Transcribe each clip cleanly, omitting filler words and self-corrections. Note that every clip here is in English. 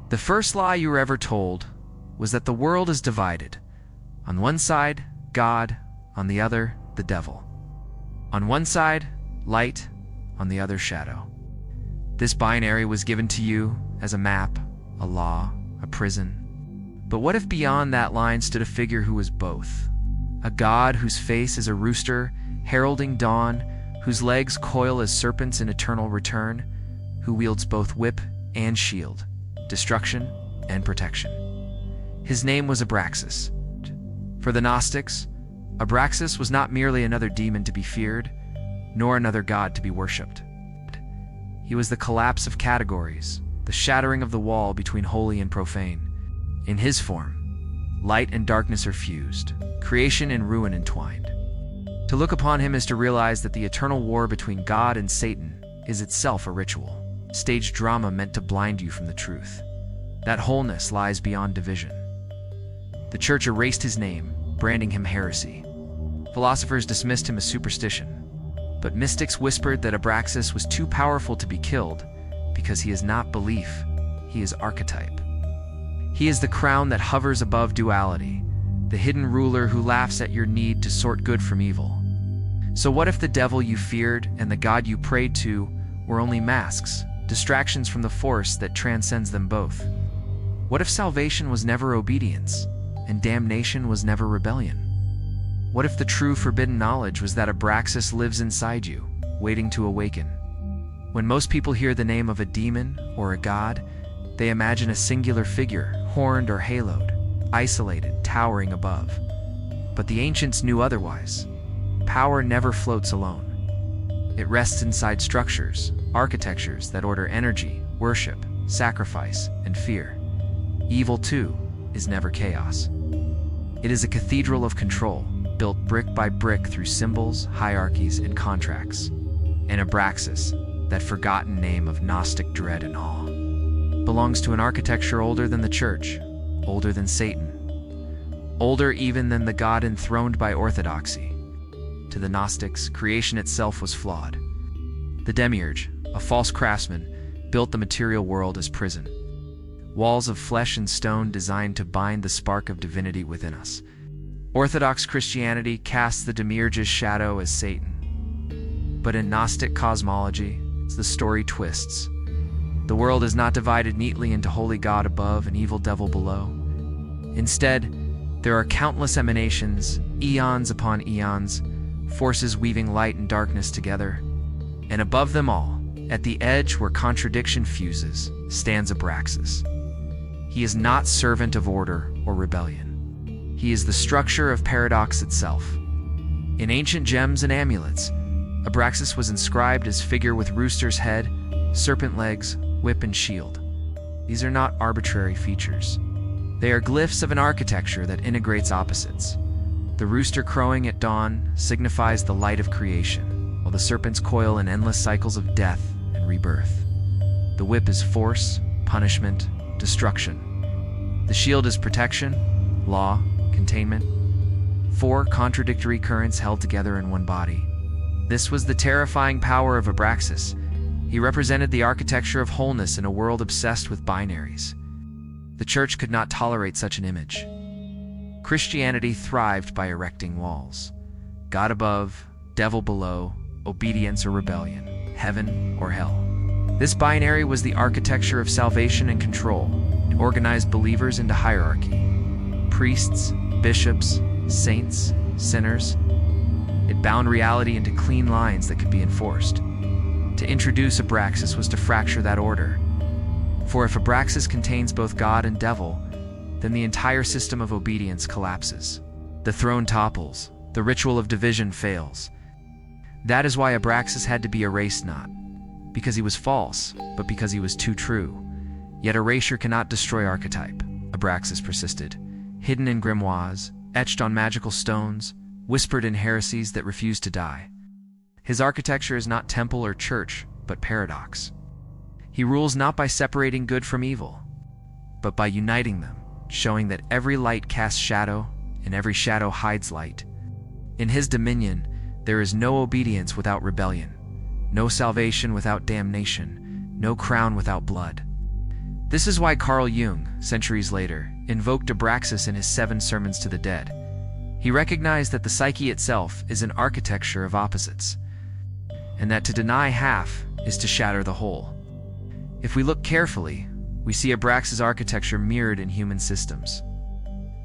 The first lie you were ever told was that the world is divided. On one side, God, on the other, the devil. On one side, light, on the other, shadow. This binary was given to you as a map, a law, a prison. But what if beyond that line stood a figure who was both? A god whose face is a rooster, heralding dawn, whose legs coil as serpents in eternal return, who wields both whip and shield, destruction and protection. His name was Abraxas. For the Gnostics, Abraxas was not merely another demon to be feared, nor another god to be worshipped. He was the collapse of categories, the shattering of the wall between holy and profane. In his form, light and darkness are fused, creation and ruin entwined. To look upon him is to realize that the eternal war between God and Satan is itself a ritual, staged drama meant to blind you from the truth. That wholeness lies beyond division. The church erased his name, branding him heresy. Philosophers dismissed him as superstition. But mystics whispered that Abraxas was too powerful to be killed because he is not belief, he is archetype. He is the crown that hovers above duality, the hidden ruler who laughs at your need to sort good from evil. So what if the devil you feared and the God you prayed to were only masks, distractions from the force that transcends them both? What if salvation was never obedience and damnation was never rebellion? What if the true forbidden knowledge was that Abraxas lives inside you, waiting to awaken? When most people hear the name of a demon or a god, they imagine a singular figure, horned or haloed, isolated, towering above. But the ancients knew otherwise. Power never floats alone. It rests inside structures, architectures that order energy, worship, sacrifice, and fear. Evil, too, is never chaos. It is a cathedral of control, built brick by brick through symbols, hierarchies, and contracts. And Abraxas, that forgotten name of Gnostic dread and awe, belongs to an architecture older than the church, older than Satan, older even than the God enthroned by orthodoxy. To the Gnostics, creation itself was flawed. The demiurge, a false craftsman, built the material world as prison. Walls of flesh and stone designed to bind the spark of divinity within us. Orthodox Christianity casts the demiurge's shadow as Satan. But in Gnostic cosmology, the story twists. The world is not divided neatly into holy God above and evil devil below. Instead, there are countless emanations, eons upon eons, forces weaving light and darkness together. And above them all, at the edge where contradiction fuses, stands Abraxas. He is not servant of order or rebellion. He is the structure of paradox itself. In ancient gems and amulets, Abraxas was inscribed as figure with rooster's head, serpent legs, whip and shield. These are not arbitrary features. They are glyphs of an architecture that integrates opposites. The rooster crowing at dawn signifies the light of creation, while the serpents coil in endless cycles of death and rebirth. The whip is force, punishment, destruction. The shield is protection, law, containment. Four contradictory currents held together in one body. This was the terrifying power of Abraxas. He represented the architecture of wholeness in a world obsessed with binaries. The church could not tolerate such an image. Christianity thrived by erecting walls. God above, devil below, obedience or rebellion, heaven or hell. This binary was the architecture of salvation and control. It organized believers into hierarchy. Priests, bishops, saints, sinners. It bound reality into clean lines that could be enforced. To introduce Abraxas was to fracture that order. For if Abraxas contains both God and devil, then the entire system of obedience collapses. The throne topples, the ritual of division fails. That is why Abraxas had to be erased, not because he was false, but because he was too true. Yet erasure cannot destroy archetype, Abraxas persisted. Hidden in grimoires, etched on magical stones, whispered in heresies that refuse to die. His architecture is not temple or church, but paradox. He rules not by separating good from evil, but by uniting them, showing that every light casts shadow, and every shadow hides light. In his dominion, there is no obedience without rebellion, no salvation without damnation, no crown without blood. This is why Carl Jung, centuries later, invoked Abraxas in his 7 Sermons to the Dead. He recognized that the psyche itself is an architecture of opposites, and that to deny half is to shatter the whole. If we look carefully, we see Abraxas' architecture mirrored in human systems.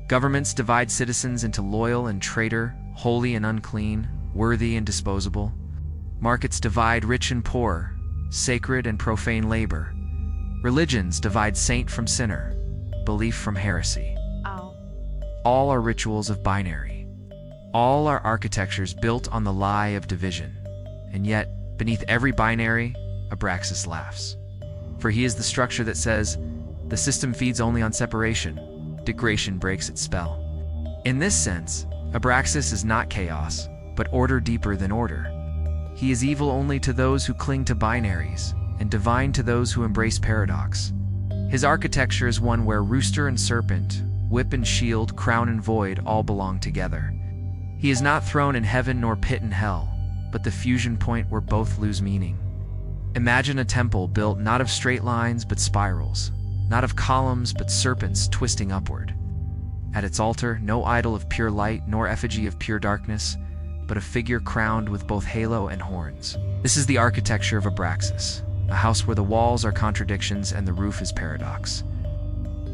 Governments divide citizens into loyal and traitor, holy and unclean, worthy and disposable. Markets divide rich and poor, sacred and profane labor. Religions divide saint from sinner, belief from heresy. All are rituals of binary. All are architectures built on the lie of division. And yet, beneath every binary, Abraxas laughs. For he is the structure that says, the system feeds only on separation, degradation breaks its spell. In this sense, Abraxas is not chaos, but order deeper than order. He is evil only to those who cling to binaries, and divine to those who embrace paradox. His architecture is one where rooster and serpent, whip and shield, crown and void all belong together. He is not thrown in heaven nor pit in hell, but the fusion point where both lose meaning. Imagine a temple built not of straight lines but spirals, not of columns but serpents twisting upward. At its altar, no idol of pure light nor effigy of pure darkness, but a figure crowned with both halo and horns. This is the architecture of Abraxas, a house where the walls are contradictions and the roof is paradox.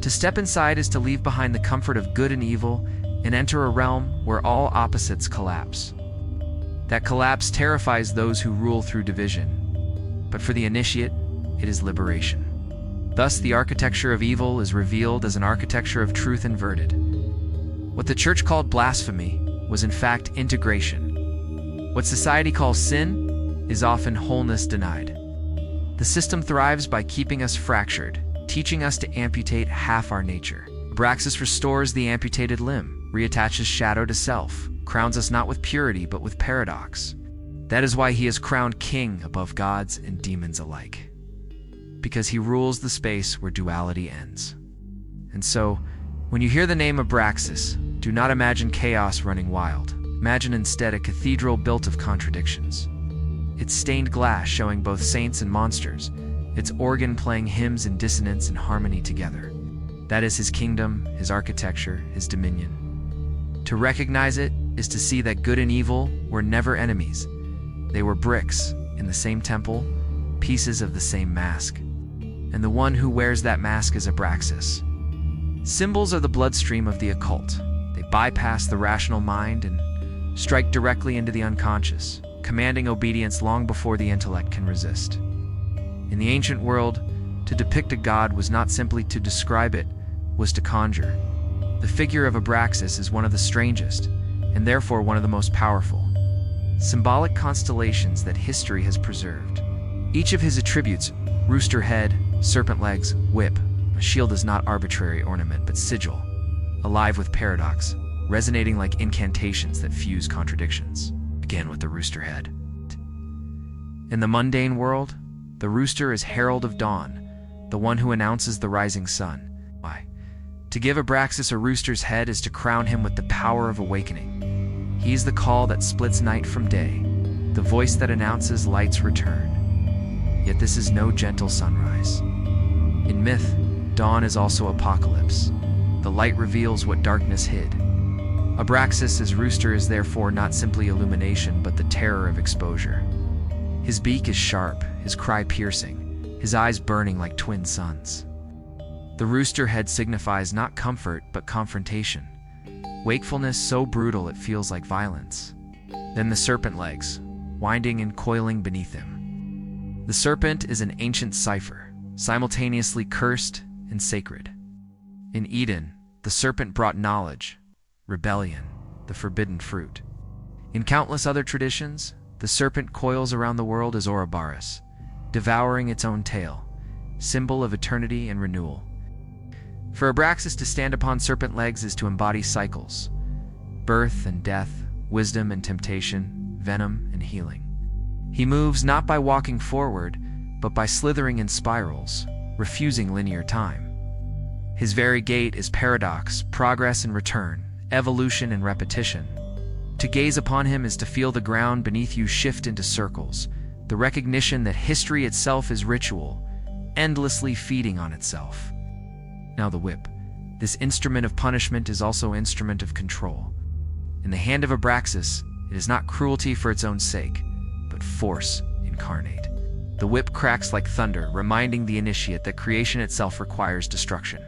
To step inside is to leave behind the comfort of good and evil and enter a realm where all opposites collapse. That collapse terrifies those who rule through division, but for the initiate, it is liberation. Thus, the architecture of evil is revealed as an architecture of truth inverted. What the church called blasphemy was in fact integration. What society calls sin is often wholeness denied. The system thrives by keeping us fractured, teaching us to amputate half our nature. Abraxas restores the amputated limb, reattaches shadow to self, crowns us not with purity but with paradox. That is why he is crowned king above gods and demons alike. Because he rules the space where duality ends. And so, when you hear the name Abraxas, do not imagine chaos running wild. Imagine instead a cathedral built of contradictions. Its stained glass showing both saints and monsters, its organ playing hymns in dissonance and harmony together. That is his kingdom, his architecture, his dominion. To recognize it is to see that good and evil were never enemies. They were bricks in the same temple, pieces of the same mask. And the one who wears that mask is Abraxas. Symbols are the bloodstream of the occult. They bypass the rational mind and strike directly into the unconscious, commanding obedience long before the intellect can resist. In the ancient world, to depict a god was not simply to describe it, was to conjure. The figure of Abraxas is one of the strangest, and therefore one of the most powerful symbolic constellations that history has preserved. Each of his attributes, rooster head, serpent legs, whip, a shield is not arbitrary ornament but sigil, alive with paradox, resonating like incantations that fuse contradictions. Again with the rooster head. In the mundane world, the rooster is herald of dawn, the one who announces the rising sun. Why? To give Abraxas a rooster's head is to crown him with the power of awakening. He is the call that splits night from day, the voice that announces light's return. Yet this is no gentle sunrise. In myth, dawn is also apocalypse. The light reveals what darkness hid. Abraxas' rooster is therefore not simply illumination, but the terror of exposure. His beak is sharp, his cry piercing, his eyes burning like twin suns. The rooster head signifies not comfort, but confrontation. Wakefulness so brutal it feels like violence. Then the serpent legs, winding and coiling beneath him. The serpent is an ancient cipher, simultaneously cursed and sacred. In Eden, the serpent brought knowledge, rebellion, the forbidden fruit. In countless other traditions, the serpent coils around the world as Ouroboros, devouring its own tail, symbol of eternity and renewal. For Abraxas to stand upon serpent legs is to embody cycles, birth and death, wisdom and temptation, venom and healing. He moves not by walking forward, but by slithering in spirals, refusing linear time. His very gait is paradox, progress and return, evolution and repetition. To gaze upon him is to feel the ground beneath you shift into circles, the recognition that history itself is ritual, endlessly feeding on itself. Now the whip. This instrument of punishment is also an instrument of control. In the hand of Abraxas, it is not cruelty for its own sake, but force incarnate. The whip cracks like thunder, reminding the initiate that creation itself requires destruction.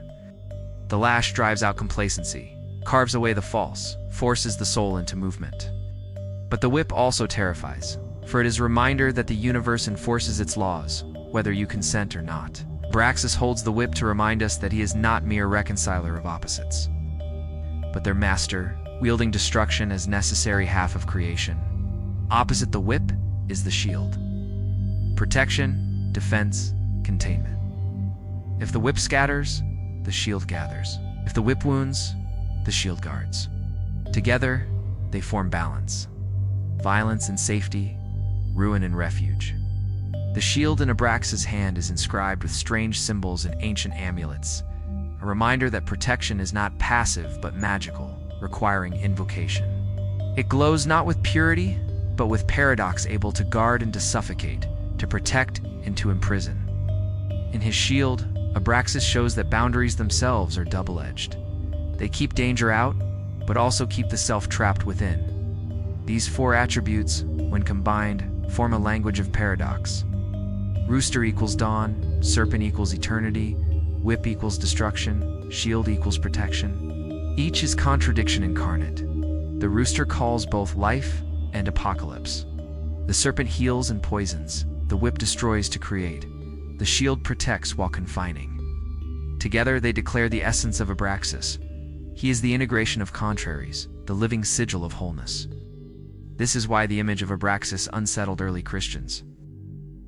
The lash drives out complacency, carves away the false, forces the soul into movement. But the whip also terrifies, for it is a reminder that the universe enforces its laws, whether you consent or not. Abraxas holds the whip to remind us that he is not mere reconciler of opposites, but their master, wielding destruction as necessary half of creation. Opposite the whip is the shield. Protection, defense, containment. If the whip scatters, the shield gathers. If the whip wounds, the shield guards. Together, they form balance. Violence and safety, ruin and refuge. The shield in Abraxas' hand is inscribed with strange symbols and ancient amulets, a reminder that protection is not passive but magical, requiring invocation. It glows not with purity, but with paradox, able to guard and to suffocate, to protect and to imprison. In his shield, Abraxas shows that boundaries themselves are double-edged. They keep danger out, but also keep the self trapped within. These four attributes, when combined, form a language of paradox. Rooster equals dawn, serpent equals eternity, whip equals destruction, shield equals protection. Each is contradiction incarnate. The rooster calls both life and apocalypse. The serpent heals and poisons. The whip destroys to create. The shield protects while confining. Together they declare the essence of Abraxas. He is the integration of contraries, the living sigil of wholeness. This is why the image of Abraxas unsettled early Christians.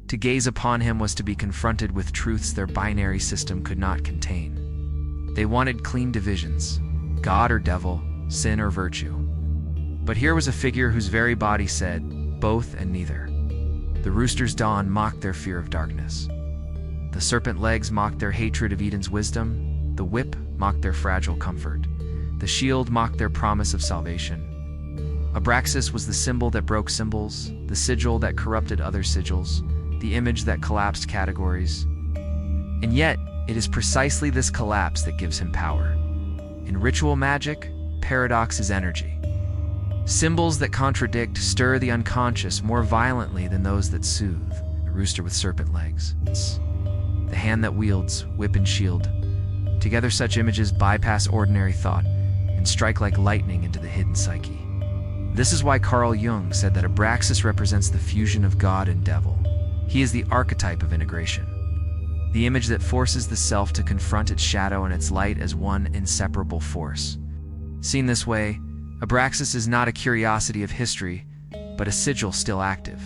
To gaze upon him was to be confronted with truths their binary system could not contain. They wanted clean divisions, God or devil, sin or virtue. But here was a figure whose very body said, both and neither. The rooster's dawn mocked their fear of darkness. The serpent legs mocked their hatred of Eden's wisdom. The whip mocked their fragile comfort. The shield mocked their promise of salvation. Abraxas was the symbol that broke symbols, the sigil that corrupted other sigils, the image that collapsed categories. And yet, it is precisely this collapse that gives him power. In ritual magic, paradox is energy. Symbols that contradict stir the unconscious more violently than those that soothe. A rooster with serpent legs. The hand that wields whip and shield. Together such images bypass ordinary thought and strike like lightning into the hidden psyche. This is why Carl Jung said that Abraxas represents the fusion of God and devil. He is the archetype of integration, the image that forces the self to confront its shadow and its light as one inseparable force. Seen this way, Abraxas is not a curiosity of history, but a sigil still active.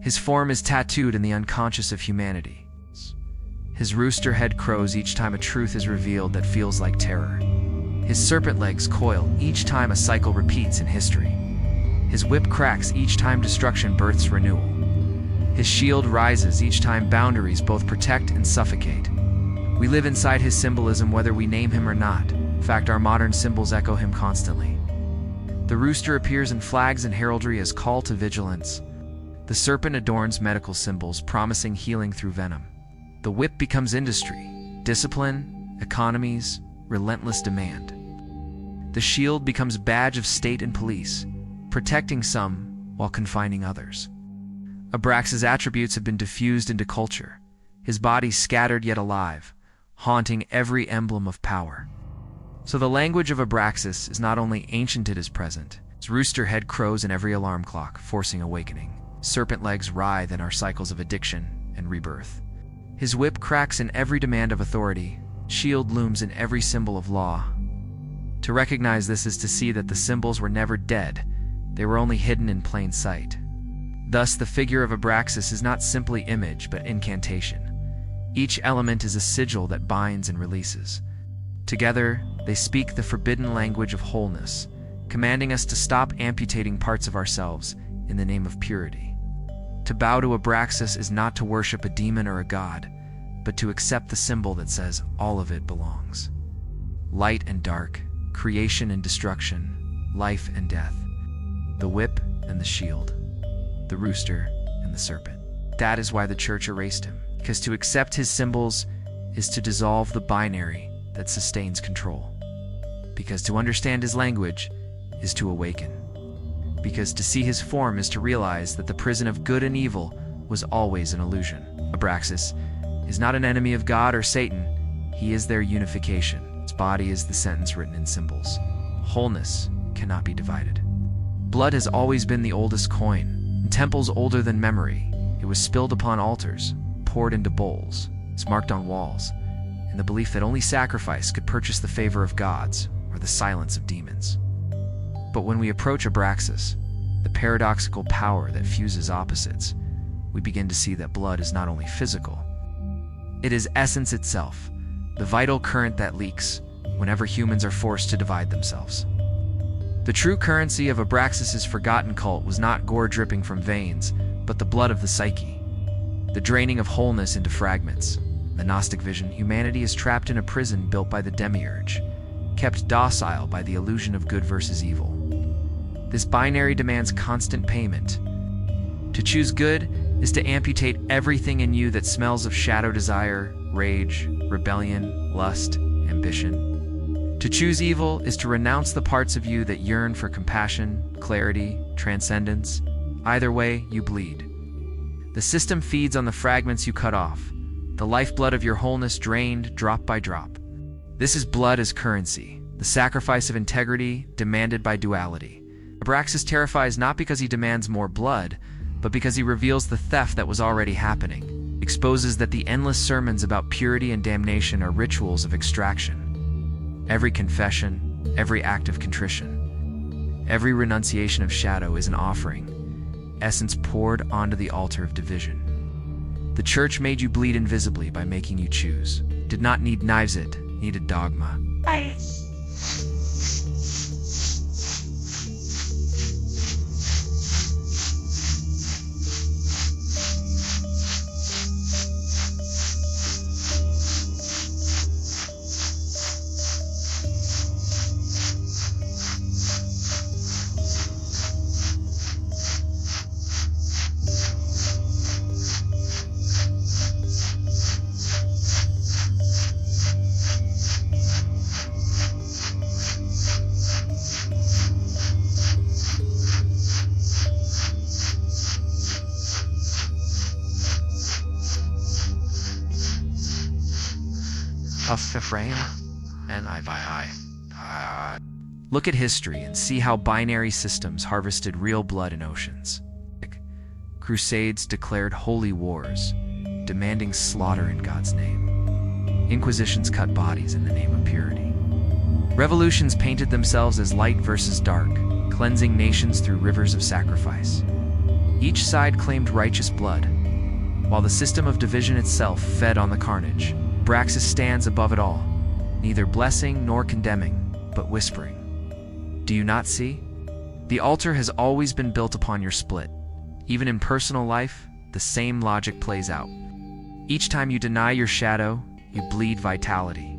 His form is tattooed in the unconscious of humanity. His rooster head crows each time a truth is revealed that feels like terror. His serpent legs coil each time a cycle repeats in history. His whip cracks each time destruction births renewal. His shield rises each time boundaries both protect and suffocate. We live inside his symbolism whether we name him or not. In fact, our modern symbols echo him constantly. The rooster appears in flags and heraldry as call to vigilance. The serpent adorns medical symbols, promising healing through venom. The whip becomes industry, discipline, economies, relentless demand. The shield becomes badge of state and police, protecting some while confining others. Abraxas' attributes have been diffused into culture, his body scattered yet alive, haunting every emblem of power. So the language of Abraxas is not only ancient, it is present. His rooster head crows in every alarm clock, forcing awakening. Serpent legs writhe in our cycles of addiction and rebirth. His whip cracks in every demand of authority. Shield looms in every symbol of law. To recognize this is to see that the symbols were never dead. They were only hidden in plain sight. Thus, the figure of Abraxas is not simply image, but incantation. Each element is a sigil that binds and releases. Together, they speak the forbidden language of wholeness, commanding us to stop amputating parts of ourselves in the name of purity. To bow to Abraxas is not to worship a demon or a god, but to accept the symbol that says all of it belongs. Light and dark, creation and destruction, life and death. The whip and the shield. The rooster and the serpent. That is why the church erased him. because to accept his symbols is to dissolve the binary that sustains control. Because to understand his language is to awaken. Because to see his form is to realize that the prison of good and evil was always an illusion. Abraxas is not an enemy of God or Satan. He is their unification. His body is the sentence written in symbols. Wholeness cannot be divided. Blood has always been the oldest coin. In temples older than memory, it was spilled upon altars, poured into bowls. It's marked on walls, in the belief that only sacrifice could purchase the favor of gods or the silence of demons. But when we approach Abraxas, the paradoxical power that fuses opposites, we begin to see that blood is not only physical. It is essence itself, the vital current that leaks whenever humans are forced to divide themselves. The true currency of Abraxas's forgotten cult was not gore dripping from veins, but the blood of the psyche, the draining of wholeness into fragments. The Gnostic vision, humanity is trapped in a prison built by the demiurge, kept docile by the illusion of good versus evil. This binary demands constant payment. To choose good is to amputate everything in you that smells of shadow desire, rage, rebellion, lust, ambition. To choose evil is to renounce the parts of you that yearn for compassion, clarity, transcendence. Either way, you bleed. The system feeds on the fragments you cut off, the lifeblood of your wholeness drained drop by drop. This is blood as currency, the sacrifice of integrity demanded by duality. Abraxas terrifies not because he demands more blood, but because he reveals the theft that was already happening, exposes that the endless sermons about purity and damnation are rituals of extraction. Every confession, every act of contrition, every renunciation of shadow is an offering, essence poured onto the altar of division. The church made you bleed invisibly by making you choose. Did not need knives, it needed dogma. Look at history and see how binary systems harvested real blood in oceans. Crusades declared holy wars, demanding slaughter in God's name. Inquisitions cut bodies in the name of purity. Revolutions painted themselves as light versus dark, cleansing nations through rivers of sacrifice. Each side claimed righteous blood, while the system of division itself fed on the carnage. Abraxas stands above it all, neither blessing nor condemning, but whispering. Do you not see? The altar has always been built upon your split. Even in personal life, the same logic plays out. Each time you deny your shadow, you bleed vitality.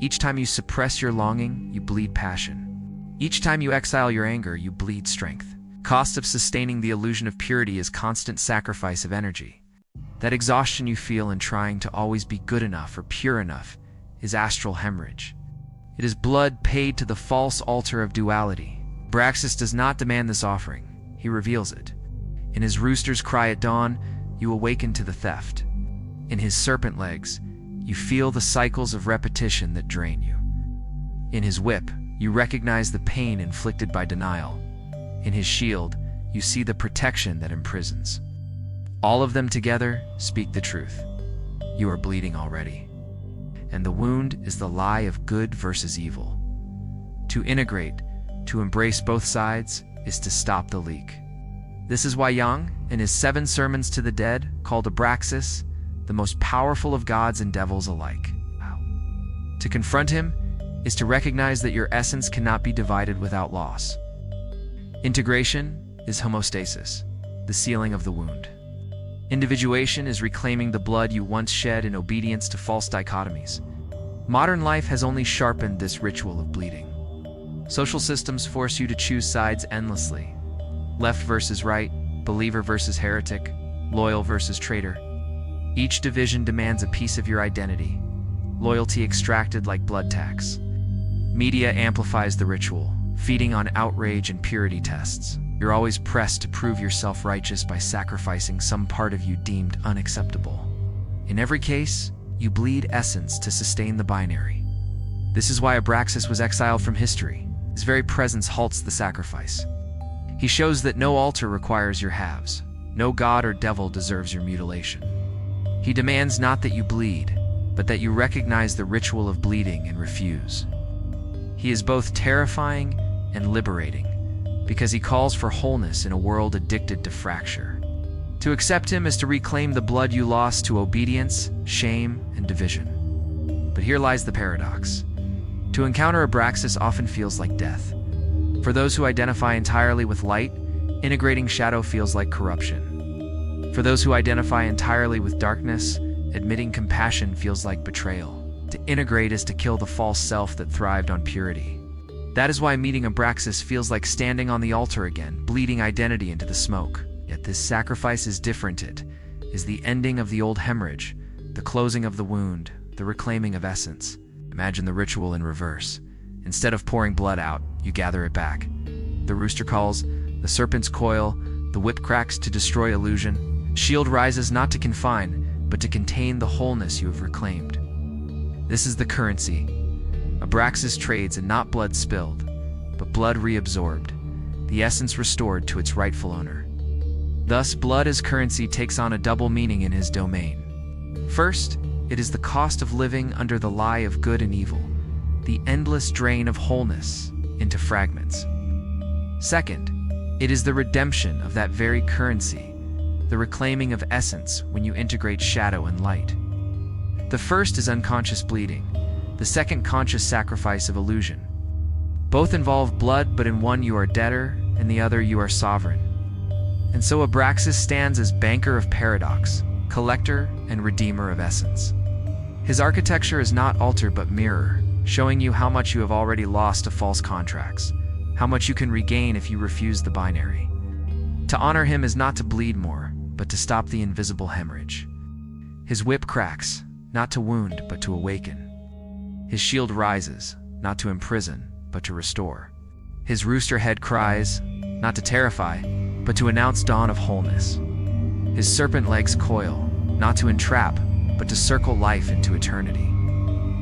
Each time you suppress your longing, you bleed passion. Each time you exile your anger, you bleed strength. Cost of sustaining the illusion of purity is constant sacrifice of energy. That exhaustion you feel in trying to always be good enough or pure enough is astral hemorrhage. It is blood paid to the false altar of duality. Abraxas does not demand this offering. He reveals it. In his rooster's cry at dawn, you awaken to the theft. In his serpent legs, you feel the cycles of repetition that drain you. In his whip, you recognize the pain inflicted by denial. In his shield, you see the protection that imprisons. All of them together speak the truth. You are bleeding already. And the wound is the lie of good versus evil. To integrate, to embrace both sides, is to stop the leak. This is why Jung, in his 7 Sermons to the Dead, called Abraxas the most powerful of gods and devils alike. To confront him is to recognize that your essence cannot be divided without loss. Integration is homeostasis, the sealing of the wound. Individuation is reclaiming the blood you once shed in obedience to false dichotomies. Modern life has only sharpened this ritual of bleeding. Social systems force you to choose sides endlessly. Left versus right, believer versus heretic, loyal versus traitor. Each division demands a piece of your identity, loyalty extracted like blood tax. Media amplifies the ritual, feeding on outrage and purity tests. You're always pressed to prove yourself righteous by sacrificing some part of you deemed unacceptable. In every case, you bleed essence to sustain the binary. This is why Abraxas was exiled from history. His very presence halts the sacrifice. He shows that no altar requires your halves. No god or devil deserves your mutilation. He demands not that you bleed, but that you recognize the ritual of bleeding and refuse. He is both terrifying and liberating, because he calls for wholeness in a world addicted to fracture. To accept him is to reclaim the blood you lost to obedience, shame, and division. But here lies the paradox. To encounter Abraxas often feels like death. For those who identify entirely with light, integrating shadow feels like corruption. For those who identify entirely with darkness, admitting compassion feels like betrayal. To integrate is to kill the false self that thrived on purity. That is why meeting Abraxas feels like standing on the altar again, bleeding identity into the smoke. Yet this sacrifice is different. It is the ending of the old hemorrhage, the closing of the wound, the reclaiming of essence. Imagine the ritual in reverse. Instead of pouring blood out, you gather it back. The rooster calls, the serpent's coil, the whip cracks to destroy illusion. Shield rises not to confine, but to contain the wholeness you have reclaimed. This is the currency. Abraxas trades in not blood spilled, but blood reabsorbed, the essence restored to its rightful owner. Thus, blood as currency takes on a double meaning in his domain. First, it is the cost of living under the lie of good and evil, the endless drain of wholeness into fragments. Second, it is the redemption of that very currency, the reclaiming of essence when you integrate shadow and light. The first is unconscious bleeding, the second conscious sacrifice of illusion. Both involve blood, but in one you are debtor, and the other you are sovereign. And so Abraxas stands as banker of paradox, collector and redeemer of essence. His architecture is not altar but mirror, showing you how much you have already lost to false contracts, how much you can regain if you refuse the binary. To honor him is not to bleed more, but to stop the invisible hemorrhage. His whip cracks, not to wound, but to awaken. His shield rises, not to imprison, but to restore. His rooster head cries, not to terrify, but to announce dawn of wholeness. His serpent legs coil, not to entrap, but to circle life into eternity.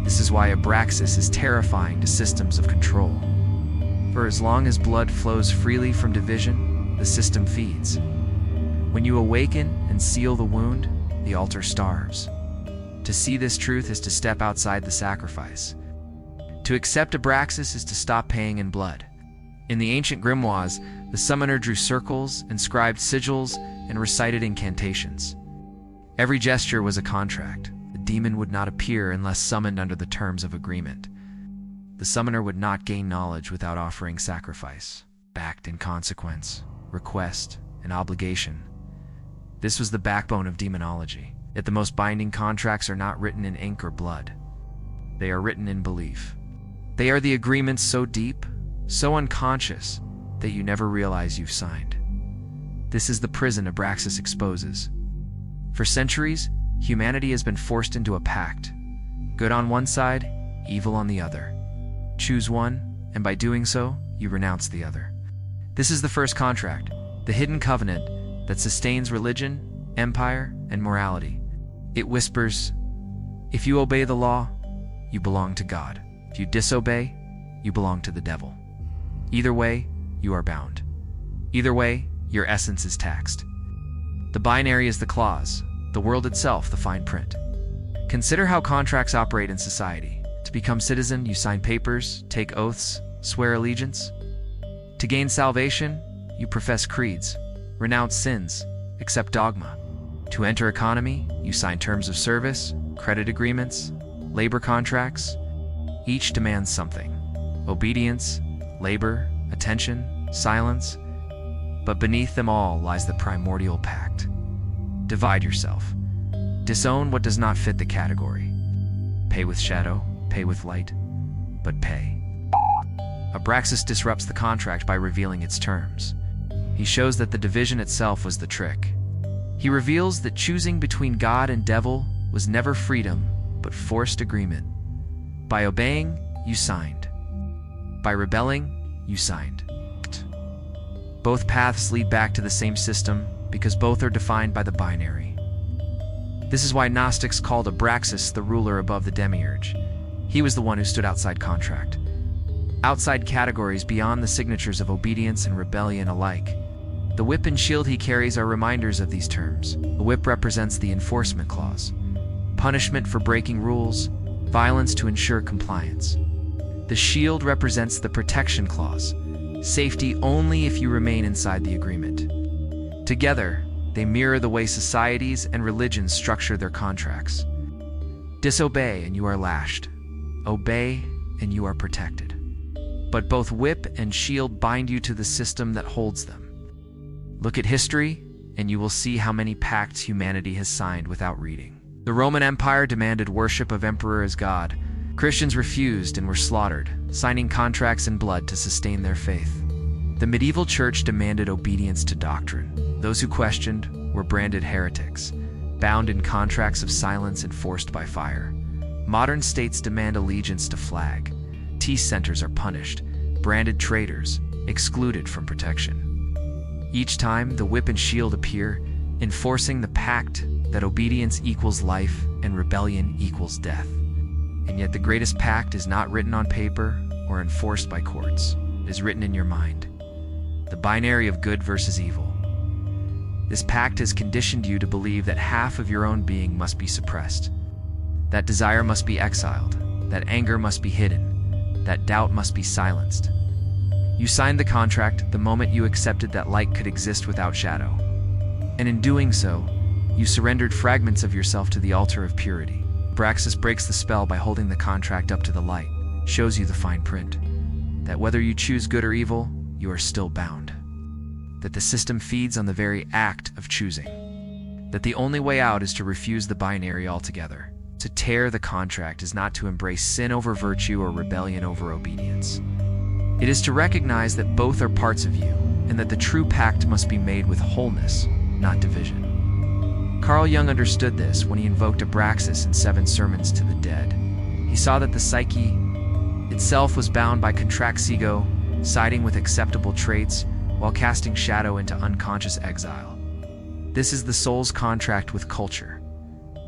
This is why Abraxas is terrifying to systems of control. For as long as blood flows freely from division, the system feeds. When you awaken and seal the wound, the altar starves. To see this truth is to step outside the sacrifice. To accept Abraxas is to stop paying in blood. In the ancient grimoires, the summoner drew circles, inscribed sigils, and recited incantations. Every gesture was a contract. The demon would not appear unless summoned under the terms of agreement. The summoner would not gain knowledge without offering sacrifice, pact and consequence, request and obligation. This was the backbone of demonology. Yet the most binding contracts are not written in ink or blood. They are written in belief. They are the agreements so deep, so unconscious, that you never realize you've signed. This is the prison Abraxas exposes. For centuries, humanity has been forced into a pact. Good on one side, evil on the other. Choose one, and by doing so, you renounce the other. This is the first contract, the hidden covenant that sustains religion, empire, and morality. It whispers, if you obey the law, you belong to God. If you disobey, you belong to the devil. Either way, you are bound. Either way, your essence is taxed. The binary is the clause, the world itself the fine print. Consider how contracts operate in society. To become citizen, you sign papers, take oaths, swear allegiance. To gain salvation, you profess creeds, renounce sins, accept dogma. To enter economy, you sign terms of service, credit agreements, labor contracts. Each demands something: obedience, labor, attention, silence. But beneath them all lies the primordial pact. Divide yourself. Disown what does not fit the category. Pay with shadow, pay with light, but pay. Abraxas disrupts the contract by revealing its terms. He shows that the division itself was the trick. He reveals that choosing between God and devil was never freedom, but forced agreement. By obeying, you signed. By rebelling, you signed. Both paths lead back to the same system because both are defined by the binary. This is why Gnostics called Abraxas the ruler above the demiurge. He was the one who stood outside contract, outside categories beyond the signatures of obedience and rebellion alike. The whip and shield he carries are reminders of these terms. The whip represents the enforcement clause, punishment for breaking rules, violence to ensure compliance. The shield represents the protection clause, safety only if you remain inside the agreement. Together, they mirror the way societies and religions structure their contracts. Disobey and you are lashed. Obey and you are protected. But both whip and shield bind you to the system that holds them. Look at history, and you will see how many pacts humanity has signed without reading. The Roman Empire demanded worship of emperor as god. Christians refused and were slaughtered, signing contracts in blood to sustain their faith. The medieval church demanded obedience to doctrine. Those who questioned were branded heretics, bound in contracts of silence and forced by fire. Modern states demand allegiance to flag. Tea centers are punished, branded traitors, excluded from protection. Each time, the whip and shield appear, enforcing the pact that obedience equals life and rebellion equals death. And yet the greatest pact is not written on paper or enforced by courts. It is written in your mind. The binary of good versus evil. This pact has conditioned you to believe that half of your own being must be suppressed. That desire must be exiled. That anger must be hidden. That doubt must be silenced. You signed the contract the moment you accepted that light could exist without shadow. And in doing so, you surrendered fragments of yourself to the altar of purity. Abraxas breaks the spell by holding the contract up to the light, shows you the fine print, that whether you choose good or evil, you are still bound. That the system feeds on the very act of choosing. That the only way out is to refuse the binary altogether. To tear the contract is not to embrace sin over virtue or rebellion over obedience. It is to recognize that both are parts of you, and that the true pact must be made with wholeness, not division. Carl Jung understood this when he invoked Abraxas in Seven Sermons to the Dead. He saw that the psyche itself was bound by contract's ego, siding with acceptable traits, while casting shadow into unconscious exile. This is the soul's contract with culture.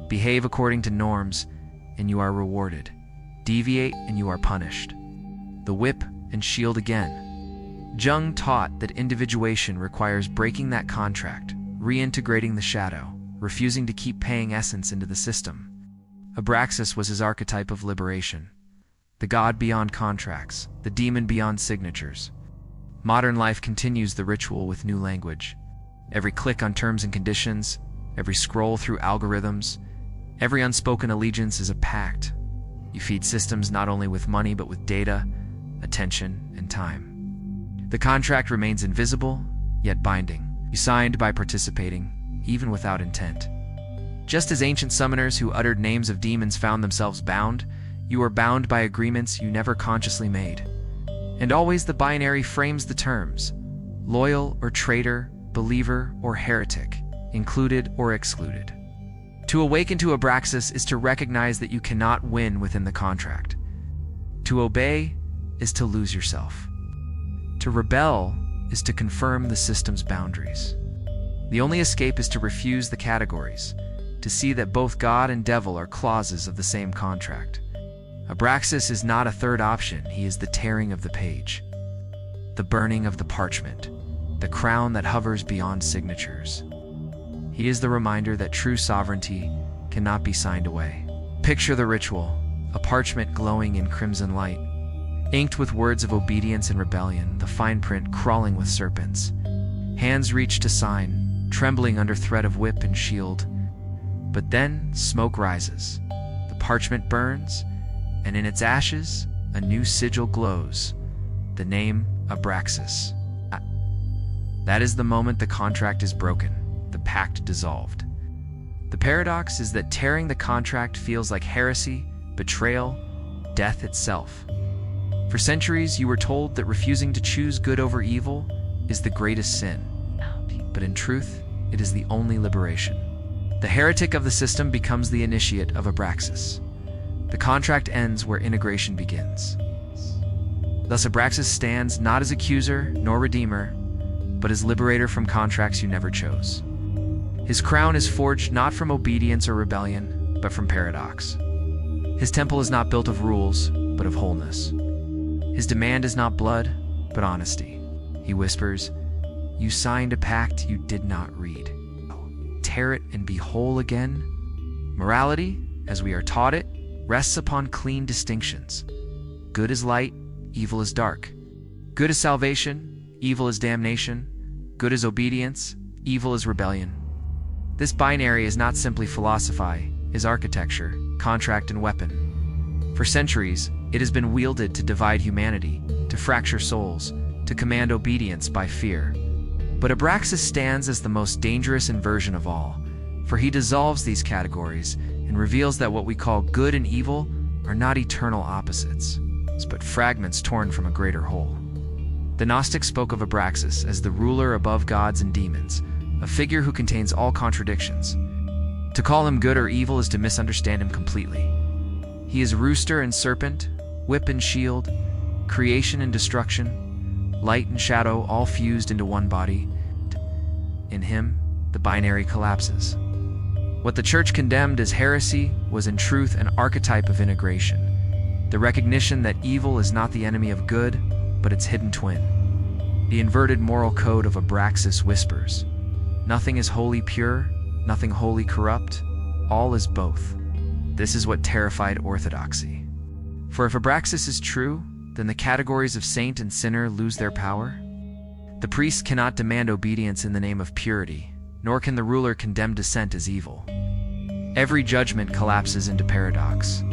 Behave according to norms, and you are rewarded. Deviate, and you are punished. The whip and shield again. Jung taught that individuation requires breaking that contract, reintegrating the shadow, refusing to keep paying essence into the system. Abraxas was his archetype of liberation. The god beyond contracts, the demon beyond signatures. Modern life continues the ritual with new language. Every click on terms and conditions, every scroll through algorithms, every unspoken allegiance is a pact. You feed systems not only with money but with data, attention, and time. The contract remains invisible, yet binding. You signed by participating, even without intent. Just as ancient summoners who uttered names of demons found themselves bound, you are bound by agreements you never consciously made. And always the binary frames the terms: loyal or traitor, believer or heretic, included or excluded. To awaken to Abraxas is to recognize that you cannot win within the contract. To obey is to lose yourself. To rebel is to confirm the system's boundaries. The only escape is to refuse the categories, to see that both God and devil are clauses of the same contract. Abraxas is not a third option, he is the tearing of the page, the burning of the parchment, the crown that hovers beyond signatures. He is the reminder that true sovereignty cannot be signed away. Picture the ritual, a parchment glowing in crimson light, inked with words of obedience and rebellion, the fine print crawling with serpents. Hands reach to sign, trembling under threat of whip and shield. But then smoke rises. The parchment burns, and in its ashes, a new sigil glows. The name Abraxas. That is the moment the contract is broken, the pact dissolved. The paradox is that tearing the contract feels like heresy, betrayal, death itself. For centuries, you were told that refusing to choose good over evil is the greatest sin. But in truth, it is the only liberation. The heretic of the system becomes the initiate of Abraxas. The contract ends where integration begins. Thus Abraxas stands not as accuser nor redeemer, but as liberator from contracts you never chose. His crown is forged not from obedience or rebellion, but from paradox. His temple is not built of rules, but of wholeness. His demand is not blood, but honesty. He whispers, "You signed a pact you did not read. Tear it and be whole again." Morality, as we are taught it, rests upon clean distinctions. Good is light, evil is dark. Good is salvation, evil is damnation. Good is obedience, evil is rebellion. This binary is not simply philosophy, it is architecture, contract, and weapon. For centuries, it has been wielded to divide humanity, to fracture souls, to command obedience by fear. But Abraxas stands as the most dangerous inversion of all, for he dissolves these categories and reveals that what we call good and evil are not eternal opposites, but fragments torn from a greater whole. The Gnostic spoke of Abraxas as the ruler above gods and demons, a figure who contains all contradictions. To call him good or evil is to misunderstand him completely. He is rooster and serpent, whip and shield, creation and destruction, light and shadow all fused into one body. In him, the binary collapses. What the church condemned as heresy was in truth an archetype of integration, the recognition that evil is not the enemy of good, but its hidden twin. The inverted moral code of Abraxas whispers, "Nothing is wholly pure, nothing wholly corrupt, all is both." This is what terrified orthodoxy. For if Abraxas is true, then the categories of saint and sinner lose their power. The priest cannot demand obedience in the name of purity, nor can the ruler condemn dissent as evil. Every judgment collapses into paradox.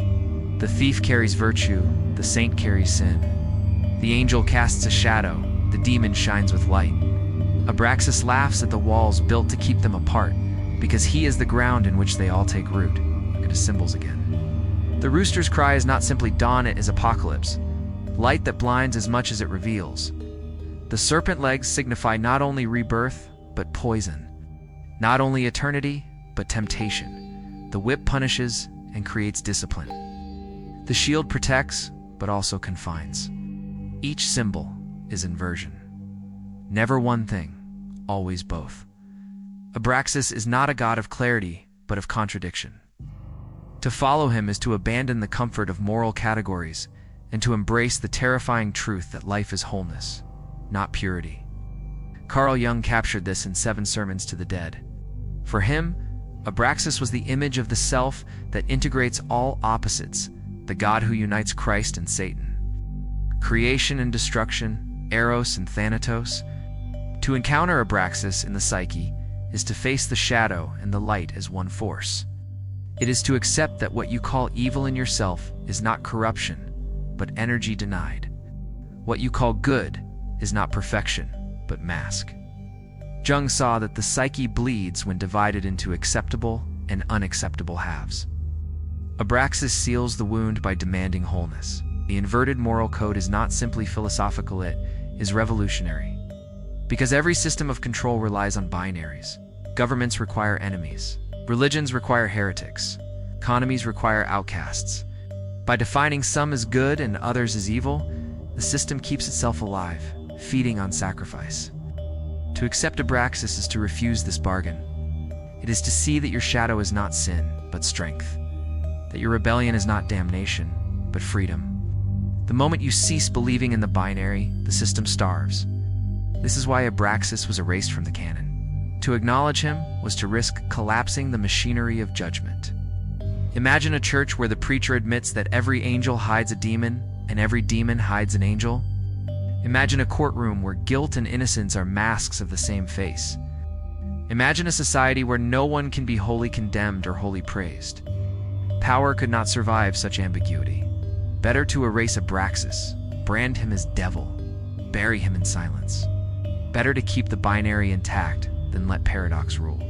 The thief carries virtue, the saint carries sin. The angel casts a shadow, the demon shines with light. Abraxas laughs at the walls built to keep them apart, because he is the ground in which they all take root. Look at his symbols again. The rooster's cry is not simply dawn, it is apocalypse, light that blinds as much as it reveals. The serpent legs signify not only rebirth, but poison. Not only eternity, but temptation. The whip punishes and creates discipline. The shield protects, but also confines. Each symbol is inversion. Never one thing, always both. Abraxas is not a god of clarity, but of contradiction. To follow him is to abandon the comfort of moral categories and to embrace the terrifying truth that life is wholeness, not purity. Carl Jung captured this in Seven Sermons to the Dead. For him, Abraxas was the image of the self that integrates all opposites, the God who unites Christ and Satan. Creation and destruction, Eros and Thanatos. To encounter Abraxas in the psyche is to face the shadow and the light as one force. It is to accept that what you call evil in yourself is not corruption, but energy denied. What you call good is not perfection, but mask. Jung saw that the psyche bleeds when divided into acceptable and unacceptable halves. Abraxas seals the wound by demanding wholeness. The inverted moral code is not simply philosophical, it is revolutionary. Because every system of control relies on binaries. Governments require enemies. Religions require heretics. Economies require outcasts. By defining some as good and others as evil, the system keeps itself alive, feeding on sacrifice. To accept Abraxas is to refuse this bargain. It is to see that your shadow is not sin, but strength. That your rebellion is not damnation, but freedom. The moment you cease believing in the binary, the system starves. This is why Abraxas was erased from the canon. To acknowledge him was to risk collapsing the machinery of judgment. Imagine a church where the preacher admits that every angel hides a demon and every demon hides an angel. Imagine a courtroom where guilt and innocence are masks of the same face. Imagine a society where no one can be wholly condemned or wholly praised. Power could not survive such ambiguity. Better to erase Abraxas, brand him as devil, bury him in silence. Better to keep the binary intact than let paradox rule.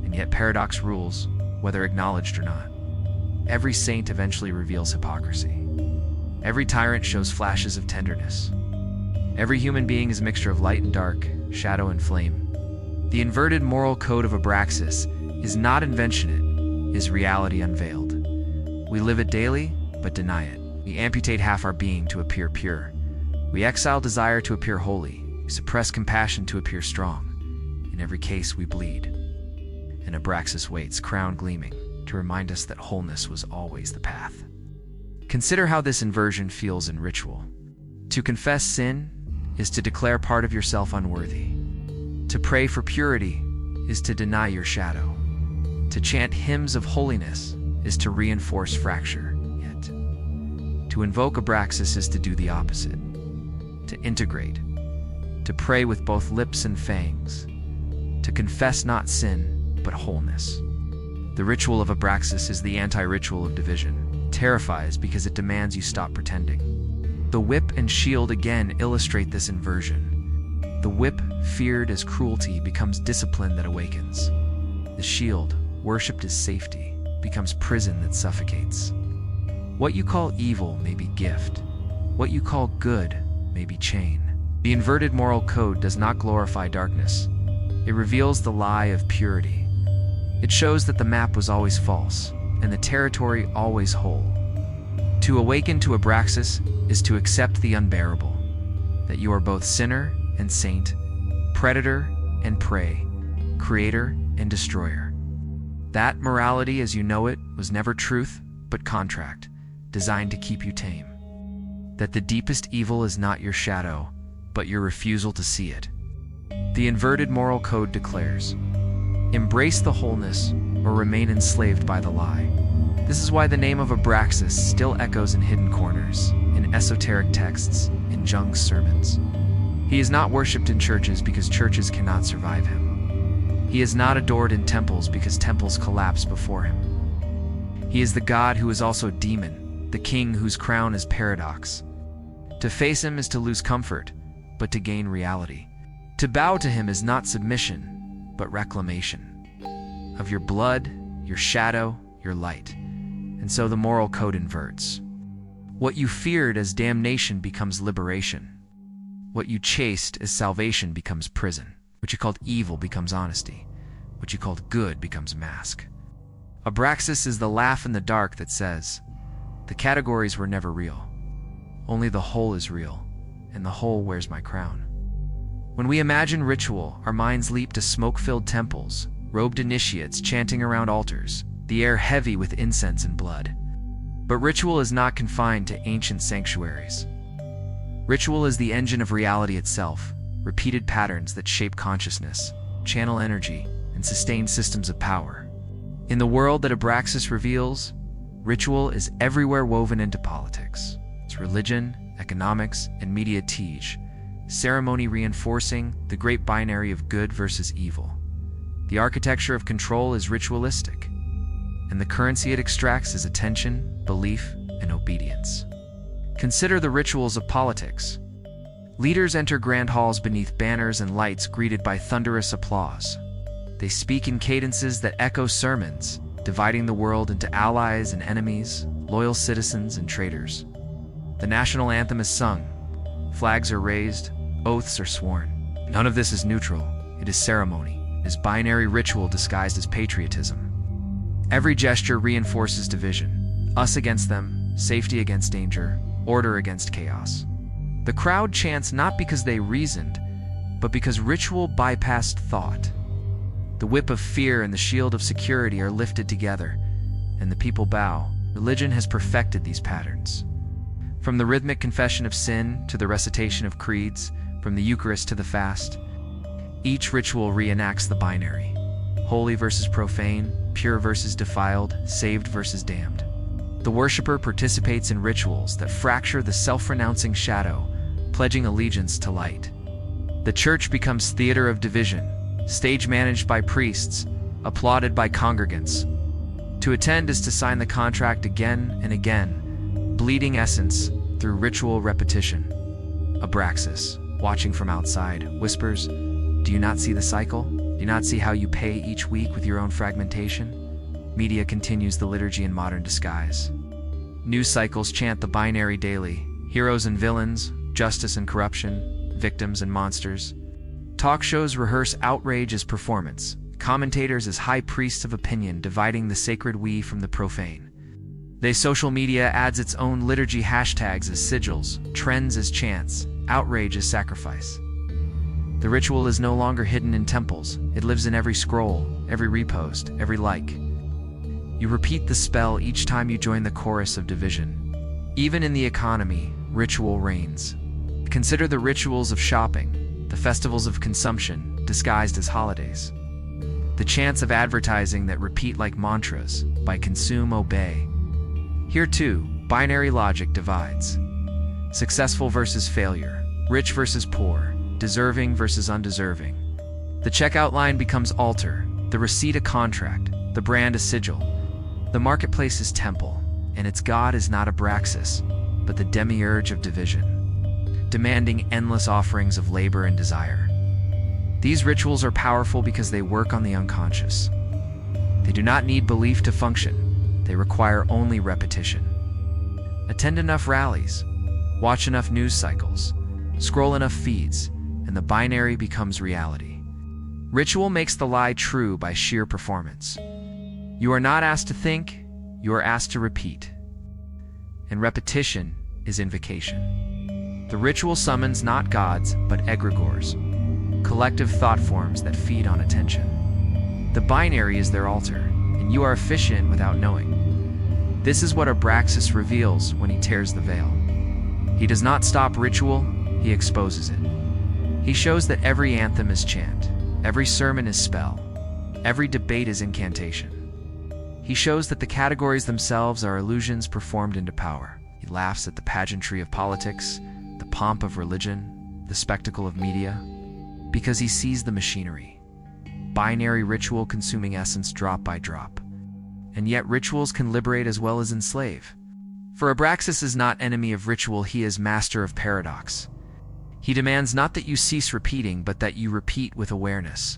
And yet paradox rules, whether acknowledged or not. Every saint eventually reveals hypocrisy. Every tyrant shows flashes of tenderness. Every human being is a mixture of light and dark, shadow and flame. The inverted moral code of Abraxas is not invention, it is reality unveiled. We live it daily, but deny it. We amputate half our being to appear pure. We exile desire to appear holy. We suppress compassion to appear strong. In every case, we bleed. And Abraxas waits, crown gleaming, to remind us that wholeness was always the path. Consider how this inversion feels in ritual. To confess sin is to declare part of yourself unworthy. To pray for purity is to deny your shadow. To chant hymns of holiness is to reinforce fracture. Yet, to invoke Abraxas is to do the opposite. To integrate. To pray with both lips and fangs. To confess not sin, but wholeness. The ritual of Abraxas is the anti-ritual of division. Terrifies because it demands you stop pretending. The whip and shield again illustrate this inversion. The whip, feared as cruelty, becomes discipline that awakens. The shield, worshipped as safety, becomes prison that suffocates. What you call evil may be gift. What you call good may be chain. The inverted moral code does not glorify darkness. It reveals the lie of purity. It shows that the map was always false, and the territory always whole. To awaken to Abraxas is to accept the unbearable, that you are both sinner and saint, predator and prey, creator and destroyer. That morality as you know it was never truth, but contract, designed to keep you tame. That the deepest evil is not your shadow, but your refusal to see it. The inverted moral code declares, embrace the wholeness or remain enslaved by the lie. This is why the name of Abraxas still echoes in hidden corners, in esoteric texts, in Jung's sermons. He is not worshipped in churches because churches cannot survive him. He is not adored in temples because temples collapse before him. He is the God who is also demon, the king whose crown is paradox. To face him is to lose comfort, but to gain reality. To bow to him is not submission, but reclamation. Of your blood, your shadow, your light. And so the moral code inverts. What you feared as damnation becomes liberation. What you chased as salvation becomes prison. What you called evil becomes honesty. What you called good becomes mask. Abraxas is the laugh in the dark that says, the categories were never real. Only the whole is real, and the whole wears my crown. When we imagine ritual, our minds leap to smoke-filled temples, robed initiates chanting around altars, the air heavy with incense and blood. But ritual is not confined to ancient sanctuaries. Ritual is the engine of reality itself, repeated patterns that shape consciousness, channel energy, and sustain systems of power. In the world that Abraxas reveals, ritual is everywhere woven into politics. It's religion, economics, and media teach, ceremony reinforcing the great binary of good versus evil. The architecture of control is ritualistic, and the currency it extracts is attention, belief, and obedience. Consider the rituals of politics. Leaders enter grand halls beneath banners and lights greeted by thunderous applause. They speak in cadences that echo sermons, dividing the world into allies and enemies, loyal citizens and traitors. The national anthem is sung, flags are raised, oaths are sworn. None of this is neutral. It is ceremony. It is binary ritual disguised as patriotism. Every gesture reinforces division. Us against them, safety against danger, order against chaos. The crowd chants not because they reasoned, but because ritual bypassed thought. The whip of fear and the shield of security are lifted together, and the people bow. Religion has perfected these patterns. From the rhythmic confession of sin to the recitation of creeds, from the Eucharist to the fast, each ritual reenacts the binary. Holy versus profane, pure versus defiled, saved versus damned. The worshiper participates in rituals that fracture the self-renouncing shadow, pledging allegiance to light. The church becomes theater of division, stage managed by priests, applauded by congregants. To attend is to sign the contract again and again, bleeding essence through ritual repetition. Abraxas, watching from outside, whispers, "Do you not see the cycle? Do you not see how you pay each week with your own fragmentation?" Media continues the liturgy in modern disguise. News cycles chant the binary daily, heroes and villains, justice and corruption, victims and monsters. Talk shows rehearse outrage as performance, commentators as high priests of opinion dividing the sacred we from the profane. Social media adds its own liturgy hashtags as sigils, trends as chants, outrage as sacrifice. The ritual is no longer hidden in temples. It lives in every scroll, every repost, every like. You repeat the spell each time you join the chorus of division. Even in the economy, ritual reigns. Consider the rituals of shopping, the festivals of consumption, disguised as holidays. The chants of advertising that repeat like mantras, by consume, obey. Here too, binary logic divides. Successful versus failure, rich versus poor, deserving versus undeserving. The checkout line becomes altar, the receipt a contract, the brand a sigil. The marketplace is temple, and its god is not Abraxas, but the demiurge of division, demanding endless offerings of labor and desire. These rituals are powerful because they work on the unconscious. They do not need belief to function. They require only repetition. Attend enough rallies, watch enough news cycles, scroll enough feeds, and the binary becomes reality. Ritual makes the lie true by sheer performance. You are not asked to think, you are asked to repeat. And repetition is invocation. The ritual summons not gods, but egregores, collective thought forms that feed on attention. The binary is their altar, and you are efficient without knowing. This is what Abraxas reveals when he tears the veil. He does not stop ritual, he exposes it. He shows that every anthem is chant, every sermon is spell, every debate is incantation. He shows that the categories themselves are illusions performed into power. He laughs at the pageantry of politics, the pomp of religion, the spectacle of media, because he sees the machinery. Binary ritual consuming essence drop by drop. And yet rituals can liberate as well as enslave. For Abraxas is not enemy of ritual, he is master of paradox. He demands not that you cease repeating, but that you repeat with awareness.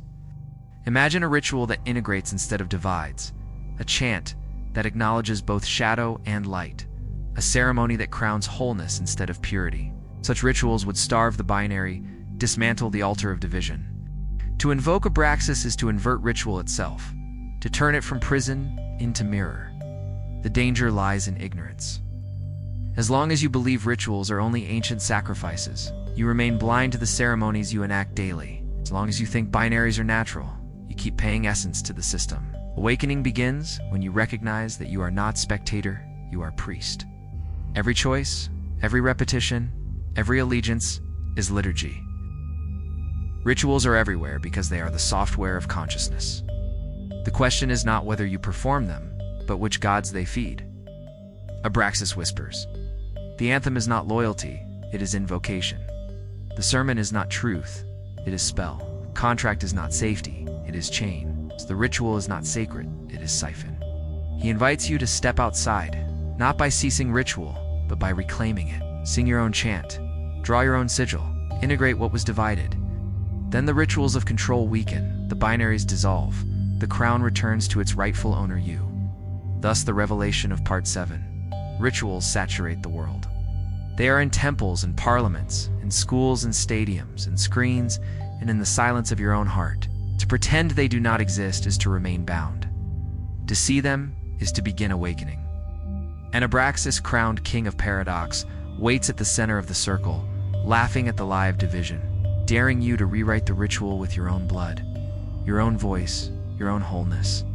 Imagine a ritual that integrates instead of divides, a chant that acknowledges both shadow and light, a ceremony that crowns wholeness instead of purity. Such rituals would starve the binary, dismantle the altar of division. To invoke Abraxas is to invert ritual itself, to turn it from prison into mirror. The danger lies in ignorance. As long as you believe rituals are only ancient sacrifices, you remain blind to the ceremonies you enact daily. As long as you think binaries are natural, you keep paying essence to the system. Awakening begins when you recognize that you are not spectator, you are priest. Every choice, every repetition, every allegiance is liturgy. Rituals are everywhere because they are the software of consciousness. The question is not whether you perform them, but which gods they feed. Abraxas whispers, the anthem is not loyalty, it is invocation. The sermon is not truth, it is spell. Contract is not safety, it is chain. The ritual is not sacred, it is siphon. He invites you to step outside, not by ceasing ritual, but by reclaiming it. Sing your own chant, draw your own sigil, integrate what was divided. Then the rituals of control weaken, the binaries dissolve, the crown returns to its rightful owner, you. Thus the revelation of Part 7. Rituals saturate the world. They are in temples and parliaments, in schools and stadiums, in screens, and in the silence of your own heart. To pretend they do not exist is to remain bound. To see them is to begin awakening. And Abraxas, crowned king of paradox, waits at the center of the circle, laughing at the lie of division, daring you to rewrite the ritual with your own blood, your own voice, your own wholeness.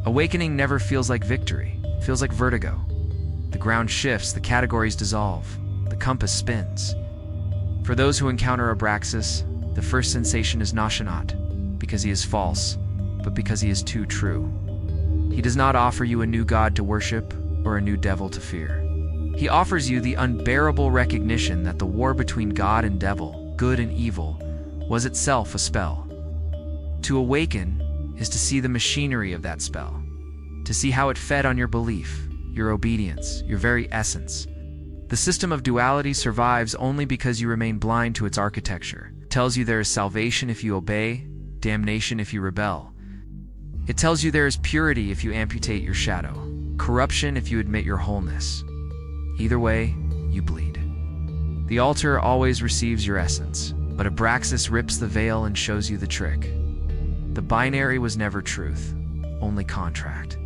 Awakening never feels like victory, it feels like vertigo. The ground shifts, the categories dissolve, the compass spins. For those who encounter Abraxas, the first sensation is not because he is false, but because he is too true. He does not offer you a new god to worship or a new devil to fear. He offers you the unbearable recognition that the war between God and devil, good and evil, was itself a spell. To awaken is to see the machinery of that spell, to see how it fed on your belief, your obedience, your very essence. The system of duality survives only because you remain blind to its architecture. It tells you there is salvation if you obey, damnation if you rebel. It tells you there is purity if you amputate your shadow, corruption if you admit your wholeness. Either way, you bleed. The altar always receives your essence, But Abraxas rips the veil and shows you the trick. The binary was never truth, only contract.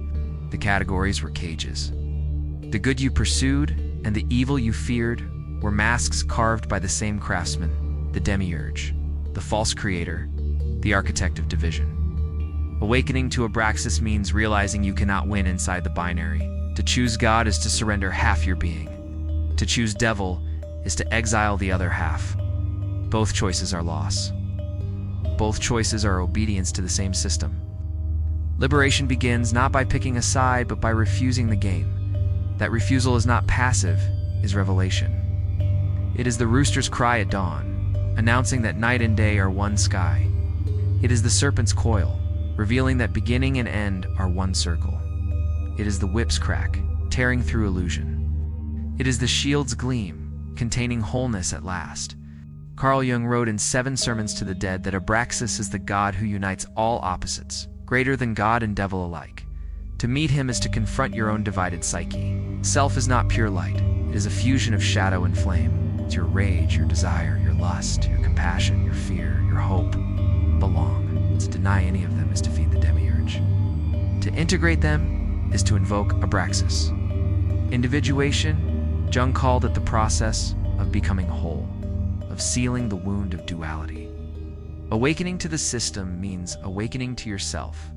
The categories were cages. The good you pursued and the evil you feared were masks carved by the same craftsman, the demiurge, the false creator, the architect of division. Awakening to Abraxas means realizing you cannot win inside the binary. To choose God is to surrender half your being. To choose devil is to exile the other half. Both choices are loss. Both choices are obedience to the same system. Liberation begins not by picking a side, but by refusing the game. That refusal is not passive, is revelation. It is the rooster's cry at dawn, announcing that night and day are one sky. It is the serpent's coil, revealing that beginning and end are one circle. It is the whip's crack, tearing through illusion. It is the shield's gleam, containing wholeness at last. Carl Jung wrote in 7 Sermons to the Dead that Abraxas is the God who unites all opposites, greater than God and devil alike. To meet him is to confront your own divided psyche. Self is not pure light. It is a fusion of shadow and flame. It's your rage, your desire, your lust, your compassion, your fear, your hope. Belong. To deny any of them is to feed the demiurge. To integrate them is to invoke Abraxas. Individuation, Jung called it the process of becoming whole, of sealing the wound of duality. Awakening to the system means awakening to yourself,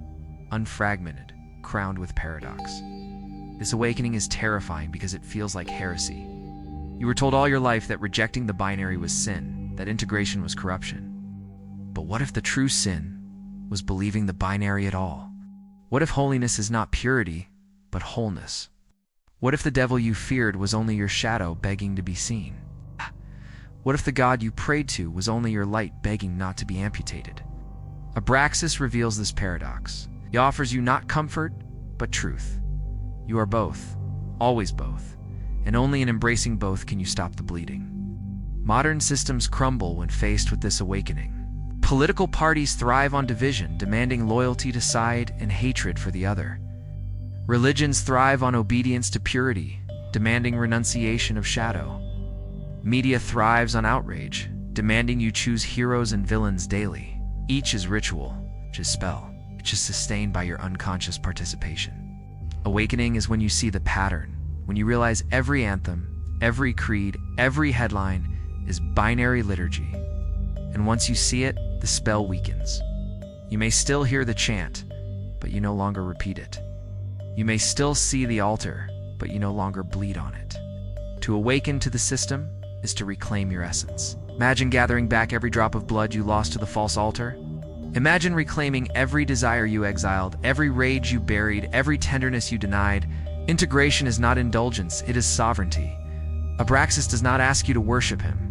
unfragmented, crowned with paradox. This awakening is terrifying because it feels like heresy. You were told all your life that rejecting the binary was sin, that integration was corruption. But what if the true sin was believing the binary at all? What if holiness is not purity, but wholeness? What if the devil you feared was only your shadow begging to be seen? What if the God you prayed to was only your light begging not to be amputated? Abraxas reveals this paradox. He offers you not comfort, but truth. You are both, always both, and only in embracing both can you stop the bleeding. Modern systems crumble when faced with this awakening. Political parties thrive on division, demanding loyalty to side and hatred for the other. Religions thrive on obedience to purity, demanding renunciation of shadow. Media thrives on outrage, demanding you choose heroes and villains daily. Each is ritual, each is spell, each is sustained by your unconscious participation. Awakening is when you see the pattern, when you realize every anthem, every creed, every headline is binary liturgy. And once you see it, the spell weakens. You may still hear the chant, but you no longer repeat it. You may still see the altar, but you no longer bleed on it. To awaken to the system is to reclaim your essence. Imagine gathering back every drop of blood you lost to the false altar. Imagine reclaiming every desire you exiled, every rage you buried, every tenderness you denied. Integration is not indulgence, it is sovereignty. Abraxas does not ask you to worship him.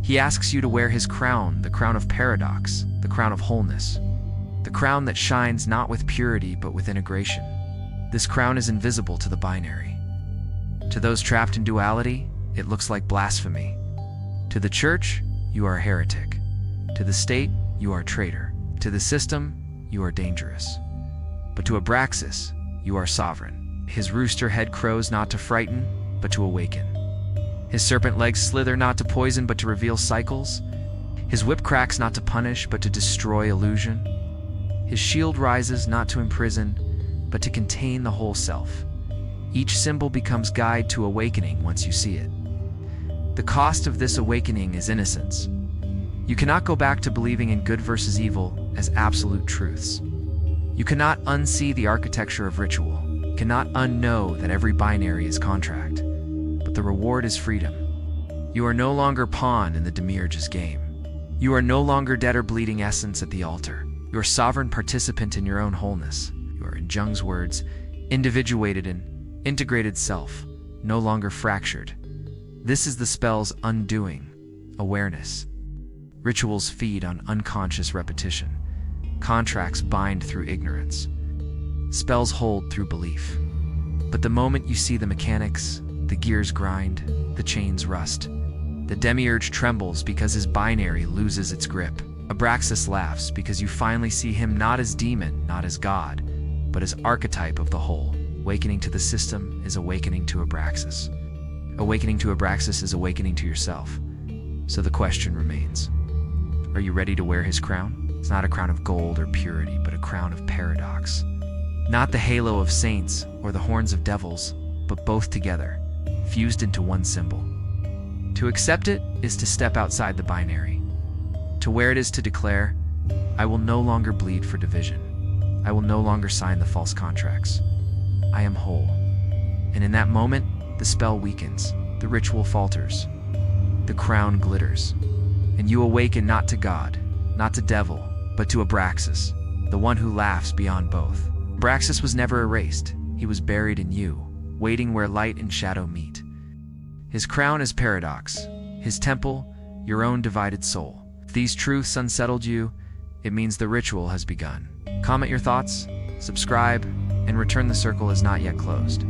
He asks you to wear his crown, the crown of paradox, the crown of wholeness, the crown that shines not with purity but with integration. This crown is invisible to the binary. To those trapped in duality, it looks like blasphemy. To the church, you are a heretic. To the state, you are a traitor. To the system, you are dangerous. But to Abraxas, you are sovereign. His rooster head crows not to frighten, but to awaken. His serpent legs slither not to poison, but to reveal cycles. His whip cracks not to punish, but to destroy illusion. His shield rises not to imprison, but to contain the whole self. Each symbol becomes guide to awakening once you see it. The cost of this awakening is innocence. You cannot go back to believing in good versus evil as absolute truths. You cannot unsee the architecture of ritual. You cannot unknow that every binary is contract. But the reward is freedom. You are no longer pawn in the demiurge's game. You are no longer dead or bleeding essence at the altar. You are sovereign participant in your own wholeness. You are, in Jung's words, individuated in integrated self, no longer fractured. This is the spell's undoing, awareness. Rituals feed on unconscious repetition. Contracts bind through ignorance. Spells hold through belief. But the moment you see the mechanics, the gears grind, the chains rust. The demiurge trembles because his binary loses its grip. Abraxas laughs because you finally see him not as demon, not as God, but as archetype of the whole. Awakening to the system is awakening to Abraxas. Awakening to Abraxas is awakening to yourself. So the question remains, Are you ready to wear his crown? It's not a crown of gold or purity, but a crown of paradox. Not the halo of saints or the horns of devils, but both together, fused into one symbol. To accept it is to step outside the binary. To wear it is to declare, I will no longer bleed for division. I will no longer sign the false contracts. I am whole. And in that moment, the spell weakens, the ritual falters, the crown glitters, and you awaken not to God, not to devil, but to Abraxas, the one who laughs beyond both. Abraxas was never erased. He was buried in you, waiting where light and shadow meet. His crown is paradox, his temple, your own divided soul. If these truths unsettled you, it means the ritual has begun. Comment your thoughts, subscribe, and return the circle is not yet closed.